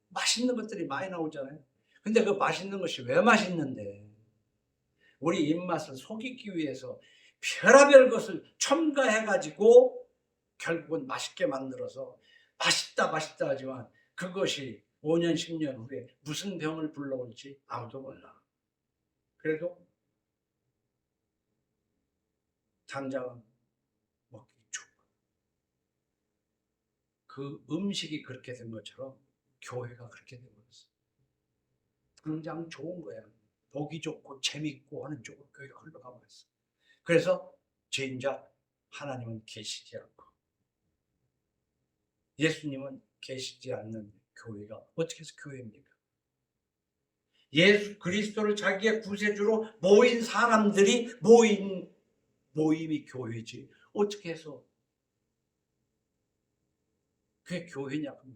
맛있는 것들이 많이 나오잖아요. 근데 그 맛있는 것이 왜 맛있는데? 우리 입맛을 속이기 위해서 별의별 것을 첨가해가지고 결국은 맛있게 만들어서 맛있다 하지만 그것이 5년 10년 후에 무슨 병을 불러올지 아무도 몰라. 그래도 당장은 먹기 좋고 그 음식이 그렇게 된 것처럼 교회가 그렇게 되어버렸어. 당장 좋은 거야. 보기 좋고 재밌고 하는 쪽으로 교회가 흘러가 버렸어. 그래서 진작 하나님은 계시지 않고 예수님은 계시지 않는 교회가 어떻게 해서 교회입니까? 예수 그리스도를 자기의 구세주로 모인 사람들이 모임이 교회지. 어떻게 해서 그게 교회냐고.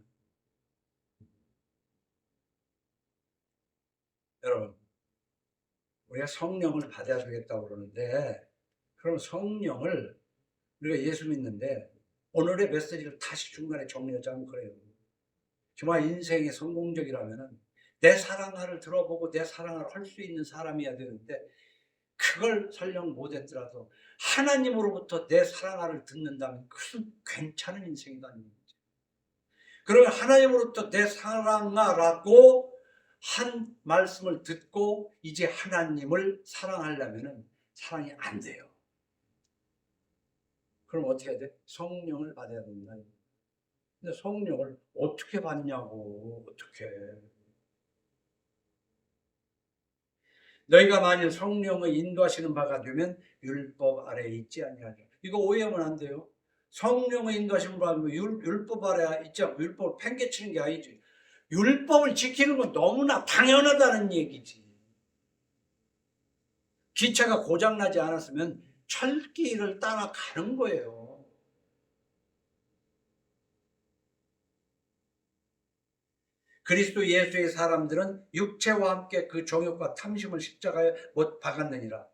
여러분, 우리가 성령을 받아야 되겠다고 그러는데, 그럼 성령을 우리가 예수 믿는데 오늘의 메시지를 다시 중간에 정리하자면 그래요. 정말 인생이 성공적이라면 내 사랑하를 들어보고 내 사랑을 할 수 있는 사람이어야 되는데 그걸 설령 못했더라도 하나님으로부터 내 사랑하를 듣는다면 그것은 괜찮은 인생이다. 그러면 하나님으로부터 내 사랑하라고 한 말씀을 듣고 이제 하나님을 사랑하려면 사랑이 안 돼요. 그럼 어떻게 해야 돼? 성령을 받아야 된다. 근데 성령을 어떻게 받냐고. 어떻게. 너희가 만일 성령의 인도하시는 바가 되면 율법 아래에 있지 아니하리라. 이거 오해하면 안 돼요. 성령의 인도하시는 바가 되면 율법 아래에 있지 않고 율법을 팽개치는 게 아니지. 율법을 지키는 건 너무나 당연하다는 얘기지. 기차가 고장나지 않았으면 철길을 따라가는 거예요. 그리스도 예수의 사람들은 육체와 함께 그 정욕과 탐심을 십자가에 못 박았느니라.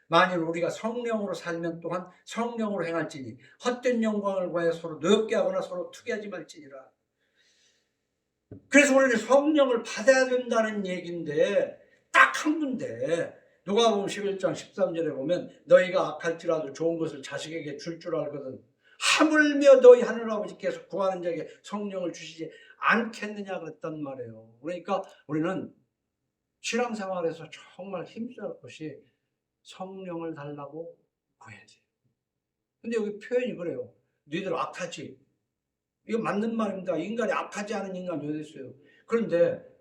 만일 우리가 성령으로 살면 또한 성령으로 행할지니 헛된 영광을 구하여 서로 노엽게 하거나 서로 투기하지 말지니라. 그래서 우리는 성령을 받아야 된다는 얘기인데 딱 한 군데 누가복음 11장 13절에 보면 너희가 악할지라도 좋은 것을 자식에게 줄 알거든 하물며 너희 하늘아버지께서 구하는 자에게 성령을 주시지 않겠느냐 그랬단 말이에요. 그러니까 우리는 신앙생활에서 정말 힘써야 할 것이 성령을 달라고 구해야지. 근데 여기 표현이 그래요. 너희들 악하지. 이거 맞는 말입니다. 인간이 악하지 않은 인간이 어디 있어요. 그런데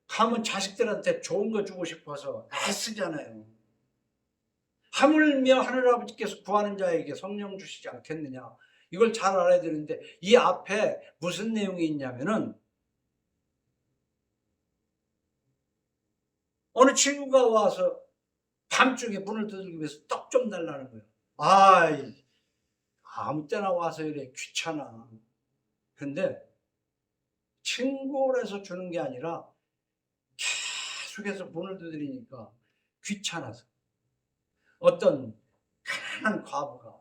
가면 자식들한테 좋은 거 주고 싶어서 애쓰잖아요. 하물며 하늘아버지께서 구하는 자에게 성령 주시지 않겠느냐. 이걸 잘 알아야 되는데 이 앞에 무슨 내용이 있냐면은 어느 친구가 와서 밤중에 문을 두들기 위해서 떡 좀 달라는 거예요. 아이, 아무 때나 와서 이래 귀찮아. 근데 친구라서 주는 게 아니라 계속해서 문을 두드리니까 귀찮아서 어떤 가난한 과부가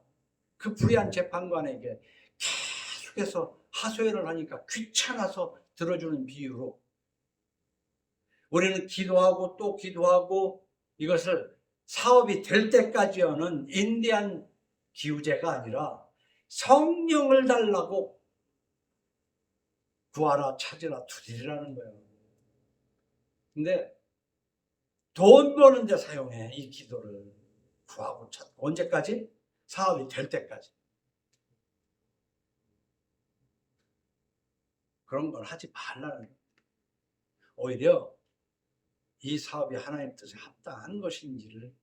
그 불의한 재판관에게 계속해서 하소연을 하니까 귀찮아서 들어주는 비유로 우리는 기도하고 또 기도하고 이것을 사업이 될 때까지 하는 인디안 기우제가 아니라 성령을 달라고 구하라 찾으라 두드리라는 거예요. 근데 돈 버는 데 사용해, 이 기도를. 구하고 찾고. 언제까지? 사업이 될 때까지. 그런 걸 하지 말라는 거예요. 오히려 이 사업이 하나님 뜻에 합당한 것인지를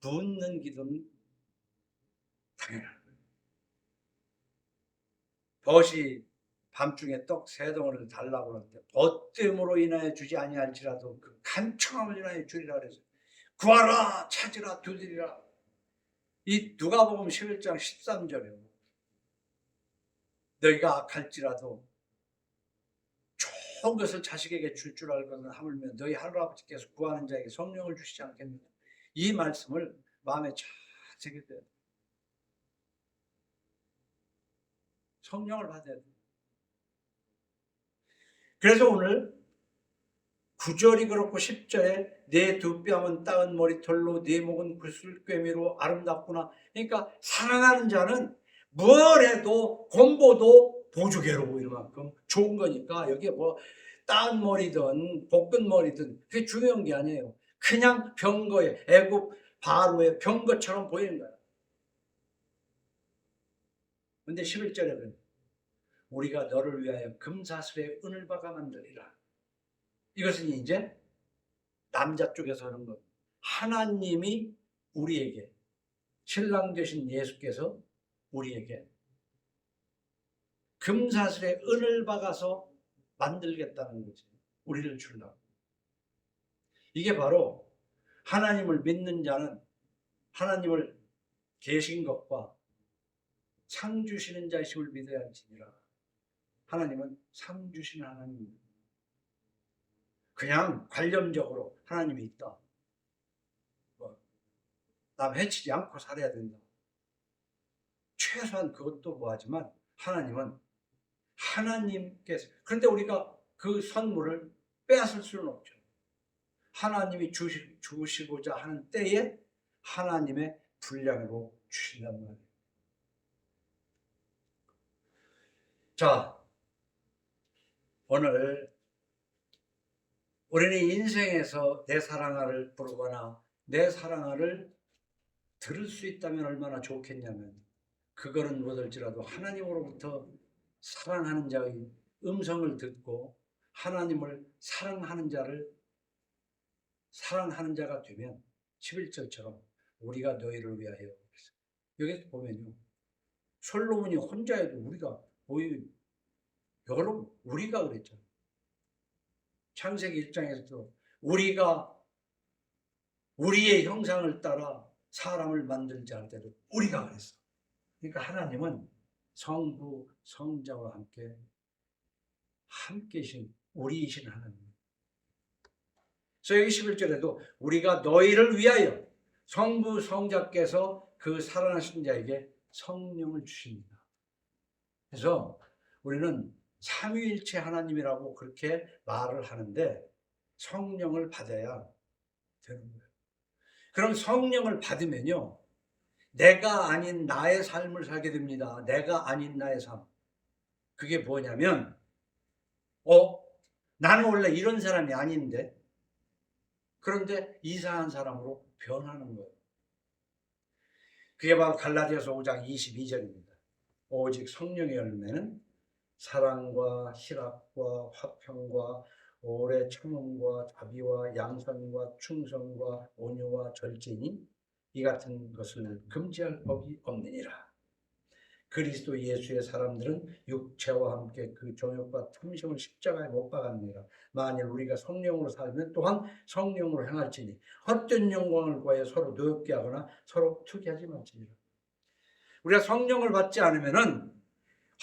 묻는 기도는 당연한 거예요. 벗이 밤중에 떡 3덩어리를 달라고 하는데 벗됨으로 인하여 주지 아니할지라도 그 간청함을 인하여 주리라 그래서 구하라 찾으라 두드리라. 이 누가복음 11장 13절이에요. 너희가 악할지라도 좋은 것을 자식에게 줄 줄 알거든 하물며 너희 하늘아버지께서 구하는 자에게 성령을 주시지 않겠느냐. 이 말씀을 마음에 잘 새겨야 돼요. 성령을 받아야 돼요. 그래서 오늘 9절이 그렇고 10절에 내 두 뺨은 따은 머리털로 네 목은 구슬꿰미로 아름답구나. 그러니까 사랑하는 자는 뭘 해도 곰보도 보조개로 보일 만큼 좋은 거니까 여기에 뭐 따은 머리든 볶은 머리든 그게 중요한 게 아니에요. 그냥 병거에 애굽 바로의 병거처럼 보이는 거예요. 근데 11절에 보면 우리가 너를 위하여 금사슬에 은을 박아 만들리라. 이것은 이제 남자 쪽에서 하는 것. 하나님이 우리에게, 신랑 되신 예수께서 우리에게 금사슬에 은을 박아서 만들겠다는 거지. 우리를 주려고. 이게 바로 하나님을 믿는 자는 하나님을 계신 것과 상 주시는 자이심을 믿어야 할지니라. 하나님은 상 주시는 하나님입니다. 그냥 관념적으로 하나님이 있다. 남 해치지 않고 살아야 된다. 최소한 그것도 뭐하지만 하나님은 하나님께서, 그런데 우리가 그 선물을 빼앗을 수는 없죠. 하나님이 주시고자 하는 때에 하나님의 분량으로 주신단 말이에요. 자, 오늘 우리는 인생에서 내 사랑아를 부르거나 내 사랑아를 들을 수 있다면 얼마나 좋겠냐면, 그거는 못할지라도 하나님으로부터 사랑하는 자의 음성을 듣고 하나님을 사랑하는 자가 되면 11절처럼 우리가 너희를 위하여. 여기서 보면요, 솔로몬이 혼자여도 우리가 여러분 우리가 그랬잖아요. 창세기 1장에서도 우리가 우리의 형상을 따라 사람을 만들자 할 때도 우리가 그랬어. 그러니까 하나님은 성부 성자와 함께신 우리이신 하나님. 그래서 여기 11절에도 우리가 너희를 위하여, 성부 성자께서 그 살아나신 자에게 성령을 주십니다. 그래서 우리는 삼위일체 하나님이라고 그렇게 말을 하는데 성령을 받아야 되는 거예요. 그럼 성령을 받으면요, 내가 아닌 나의 삶을 살게 됩니다. 내가 아닌 나의 삶. 그게 뭐냐면 나는 원래 이런 사람이 아닌데, 그런데 이상한 사람으로 변하는 거예요. 그게 바로 갈라디아서 5장 22절입니다. 오직 성령의 열매는 사랑과 희락과 화평과 오래 참음과 자비와 양선과 충성과 온유와 절제니 이 같은 것을 금지할 법이 없느니라. 그리스도 예수의 사람들은 육체와 함께 그 정욕과 탐심을 십자가에 못 박았느니라. 만일 우리가 성령으로 살면 또한 성령으로 행할지니 헛된 영광을 구하여 서로 노엽게 하거나 서로 투기하지 말지니라. 우리가 성령을 받지 않으면은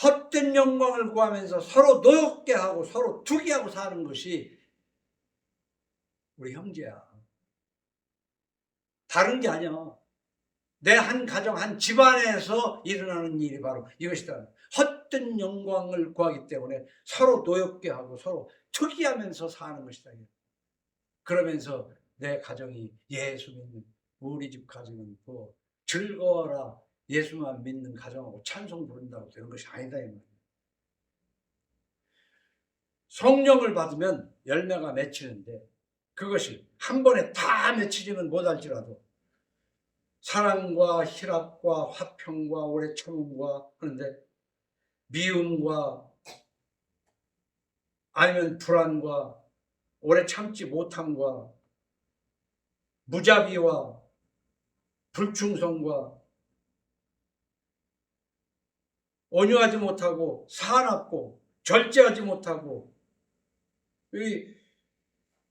헛된 영광을 구하면서 서로 노엽게 하고 서로 투기하고 사는 것이 우리 형제야. 다른 게 아니야. 내 한 가정, 한 집안에서 일어나는 일이 바로 이것이다. 헛된 영광을 구하기 때문에 서로 노엽게 하고 서로 투기하면서 사는 것이다. 그러면서 내 가정이 예수 믿는, 우리 집 가정은 뭐 즐거워라, 예수만 믿는 가정하고 찬송 부른다고 되는 것이 아니다 이 말이에요. 성령을 받으면 열매가 맺히는데 그것이 한 번에 다 맺히지는 못할지라도 사랑과 희락과 화평과 오래 참음과, 그런데 미움과 아니면 불안과 오래 참지 못함과 무자비와 불충성과 온유하지 못하고 사납고 절제하지 못하고, 이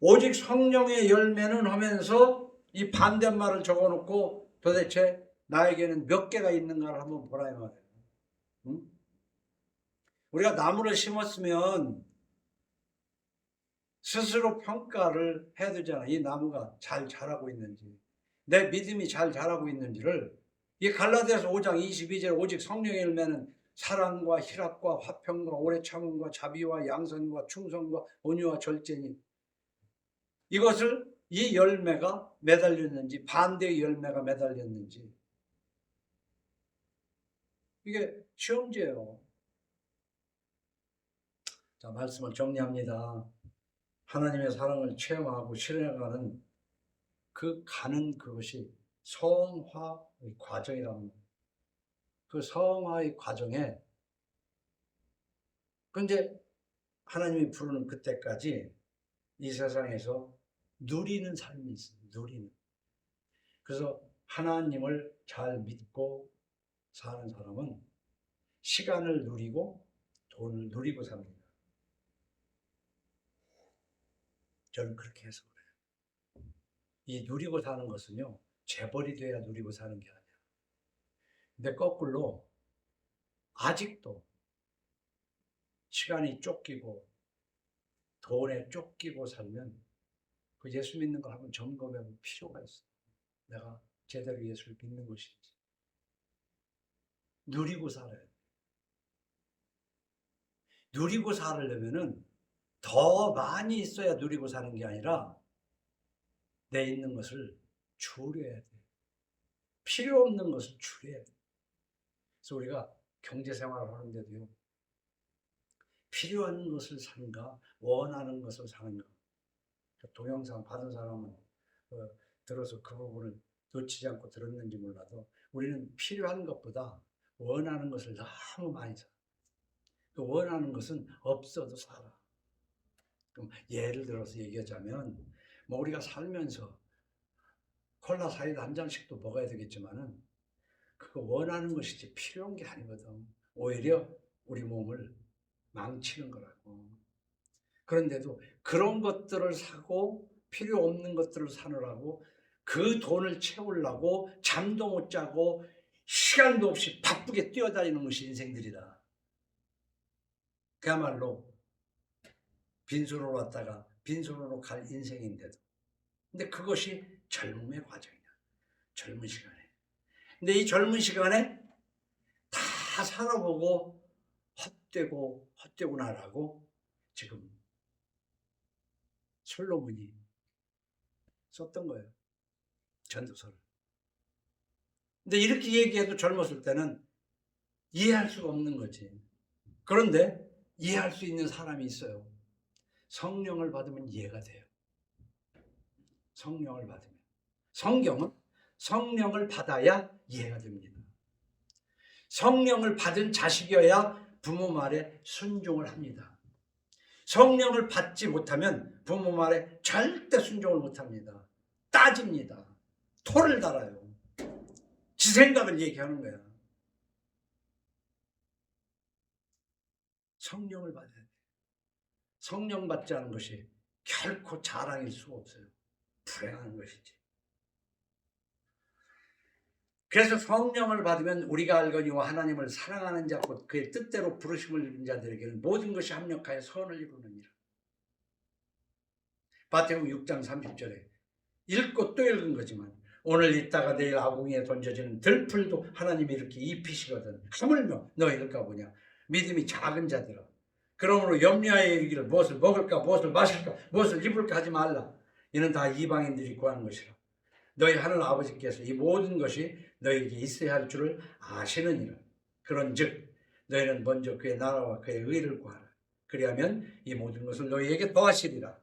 오직 성령의 열매는 하면서 이 반대말을 적어놓고 도대체 나에게는 몇 개가 있는가를 한번 보라 이 말이에요. 응? 우리가 나무를 심었으면 스스로 평가를 해야 되잖아. 이 나무가 잘 자라고 있는지, 내 믿음이 잘 자라고 있는지를. 이 갈라디아서 5장 22절 오직 성령의 열매는 사랑과 희락과 화평과 오래 참음과 자비와 양선과 충성과 온유와 절제니, 이것을 이 열매가 매달렸는지 반대의 열매가 매달렸는지, 이게 시험지예요. 자, 말씀을 정리합니다. 하나님의 사랑을 체험하고 실현해가는 가는 그것이 성화의 과정이랍니다. 그 성화의 과정에, 근데 하나님이 부르는 그때까지 이 세상에서 누리는 삶이 있어요. 누리는. 그래서 하나님을 잘 믿고 사는 사람은 시간을 누리고 돈을 누리고 삽니다. 저는 그렇게 해서 그래요. 이 누리고 사는 것은요, 재벌이 돼야 누리고 사는 게 아니야. 근데 거꾸로 아직도 시간이 쫓기고 돈에 쫓기고 살면 그 예수 믿는 걸 한번 점검해 볼 필요가 있어. 내가 제대로 예수를 믿는 것인지. 누리고 살아야 돼. 누리고 살려면은 더 많이 있어야 누리고 사는 게 아니라 내 있는 것을 줄여야 돼. 필요 없는 것을 줄여야 돼. 그래서 우리가 경제 생활을 하는데도요, 필요한 것을 사는가, 원하는 것을 사는가. 동영상 받은 사람은 들어서 그 부분을 놓치지 않고 들었는지 몰라도 우리는 필요한 것보다 원하는 것을 너무 많이 사. 그 원하는 것은 없어도 살아. 그럼 예를 들어서 얘기하자면, 뭐 우리가 살면서 콜라 사이다 한 잔씩도 먹어야 되겠지만은 그거 원하는 것이지 필요한 게 아니거든. 오히려 우리 몸을 망치는 거라고. 그런데도 그런 것들을 사고 필요 없는 것들을 사느라고 그 돈을 채우려고 잠도 못 자고 시간도 없이 바쁘게 뛰어다니는 것이 인생들이다. 그야말로 빈손으로 왔다가 빈손으로 갈 인생인데도. 근데 그것이 젊음의 과정이야. 젊은 시간에. 근데 이 젊은 시간에 다 살아보고 헛되고 나라고 지금 솔로몬이 썼던 거예요. 전도서를. 근데 이렇게 얘기해도 젊었을 때는 이해할 수가 없는 거지. 그런데 이해할 수 있는 사람이 있어요. 성령을 받으면 이해가 돼요. 성령을 받으면. 성경은 성령을 받아야 이해가 됩니다. 성령을 받은 자식이어야 부모 말에 순종을 합니다. 성령을 받지 못하면 부모 말에 절대 순종을 못합니다. 따집니다. 토를 달아요. 지 생각을 얘기하는 거야. 성령을 받아야 돼. 성령 받지 않은 것이 결코 자랑일 수가 없어요. 불행한 것이지. 그래서 성령을 받으면 우리가 알거니와 하나님을 사랑하는 자 곧 그의 뜻대로 부르심을 입은 자들에게는 모든 것이 합력하여 선을 이루느니라. 마태복음 6장 30절에 읽고 또 읽은 거지만 오늘 있다가 내일 아궁이에 던져지는 들풀도 하나님이 이렇게 입히시거든. 하물며 너희들까 보냐. 믿음이 작은 자들아. 그러므로 염려하여 이르기를 무엇을 먹을까 무엇을 마실까 무엇을 입을까 하지 말라. 이는 다 이방인들이 구하는 것이라. 너희 하늘 아버지께서 이 모든 것이 너희에게 있어야 할 줄을 아시느니라. 그런즉 너희는 먼저 그의 나라와 그의 의를 구하라. 그리하면 이 모든 것을 너희에게 더하시리라.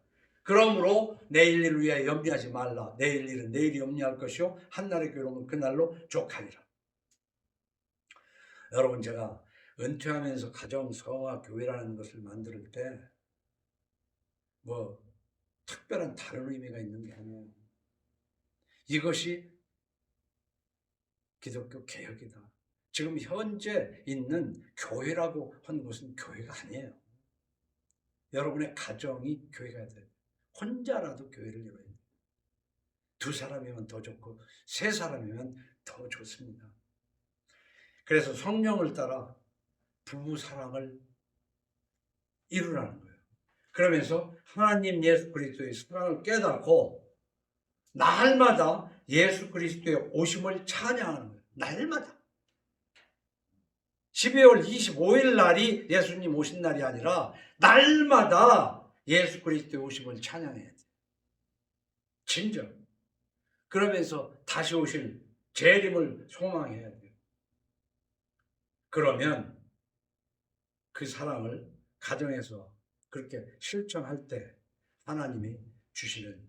그러므로 내일 일을 위하여 염려하지 말라. 내일 일은 내일이 염려할 것이요 한날의 괴로움은 그날로 족하리라. 여러분, 제가 은퇴하면서 가정, 성화, 교회라는 것을 만들 때 뭐 특별한 다른 의미가 있는 게 아니에요. 이것이 기독교 개혁이다. 지금 현재 있는 교회라고 하는 것은 교회가 아니에요. 여러분의 가정이 교회가 돼요. 혼자라도 교회를 이뤄야 돼요. 2사람이면 더 좋고 3사람이면 더 좋습니다. 그래서 성령을 따라 부부 사랑을 이루라는 거예요. 그러면서 하나님 예수 그리스도의 사랑을 깨닫고 날마다 예수 그리스도의 오심을 찬양하는 거예요. 날마다. 12월 25일 날이 예수님 오신 날이 아니라 날마다 예수 그리스도의 오심을 찬양해야 돼요. 진정. 그러면서 다시 오실 재림을 소망해야 돼요. 그러면 그 사랑을 가정에서 그렇게 실천할 때 하나님이 주시는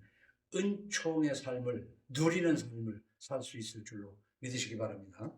은총의 삶을 누리는 삶을 살 수 있을 줄로 믿으시기 바랍니다.